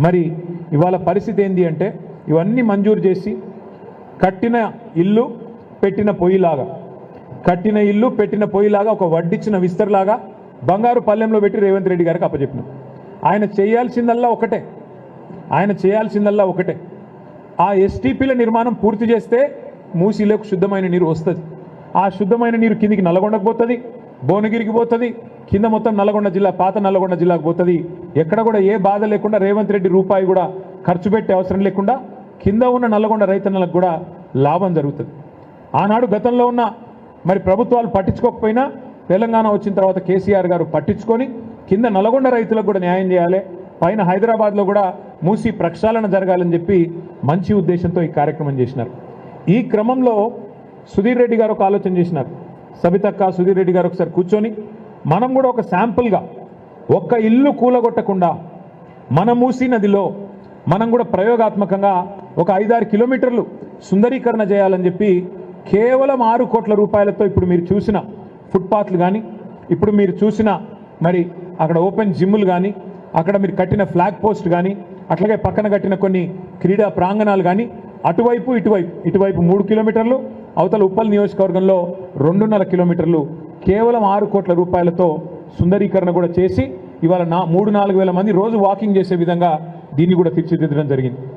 మరి ఇవాళ పరిస్థితి ఏంది అంటే ఇవన్నీ మంజూరు చేసి కట్టిన ఇల్లు పెట్టిన పొయ్యిలాగా ఒక వడ్డిచ్చిన విస్తరలాగా బంగారు పల్లెంలో పెట్టి రేవంత్ రెడ్డి గారికి అప్పచెప్పినాం. ఆయన చేయాల్సిందల్లా ఒకటే ఆ ఎస్టీపీల నిర్మాణం పూర్తి చేస్తే మూసీలోకి శుద్ధమైన నీరు వస్తుంది. ఆ శుద్ధమైన నీరు కిందికి నల్లగొండకు పోతుంది, భువనగిరికి పోతుంది, కింద మొత్తం నల్లగొండ జిల్లా పాత నల్లగొండ జిల్లాకు పోతుంది. ఎక్కడ కూడా ఏ బాధ లేకుండా రేవంత్ రెడ్డి రూపాయి కూడా ఖర్చు పెట్టే అవసరం లేకుండా కింద ఉన్న నల్లగొండ రైతన్నలకు కూడా లాభం జరుగుతుంది. ఆనాడు గతంలో ఉన్న మరి ప్రభుత్వాలు పట్టించుకోకపోయినా తెలంగాణ వచ్చిన తర్వాత కేసీఆర్ గారు పట్టించుకొని కింద నల్లగొండ రైతులకు కూడా న్యాయం చేయాలి, పైన హైదరాబాద్లో కూడా మూసి ప్రక్షాళన జరగాలని చెప్పి మంచి ఉద్దేశంతో ఈ కార్యక్రమం చేసినారు. ఈ క్రమంలో సుధీర్ రెడ్డి గారు ఒక ఆలోచన చేసినారు. సబితక్క, సుధీర్ రెడ్డి గారు ఒకసారి కూర్చొని మనం కూడా ఒక శాంపుల్గా ఒక్క ఇల్లు కూలగొట్టకుండా మన మూసీ నదిలో మనం కూడా ప్రయోగాత్మకంగా ఒక 5-6 కిలోమీటర్లు సుందరీకరణ చేయాలని చెప్పి కేవలం 6 కోట్ల రూపాయలతో ఇప్పుడు మీరు చూసిన ఫుట్పాత్లు కానీ, ఇప్పుడు మీరు చూసిన మరి అక్కడ ఓపెన్ జిమ్లు కానీ, అక్కడ మీరు కట్టిన ఫ్లాగ్ పోస్ట్ కానీ, అట్లాగే పక్కన కట్టిన కొన్ని క్రీడా ప్రాంగణాలు కానీ అటువైపు ఇటువైపు 3 కిలోమీటర్లు, అవతల ఉప్పల్ నియోజకవర్గంలో 2.5 కిలోమీటర్లు కేవలం 6 కోట్ల రూపాయలతో సుందరీకరణ కూడా చేసి ఇవాళ 3-4 వేల మంది రోజు వాకింగ్ చేసే విధంగా దీన్ని కూడా తీర్చిదిద్దడం జరిగింది.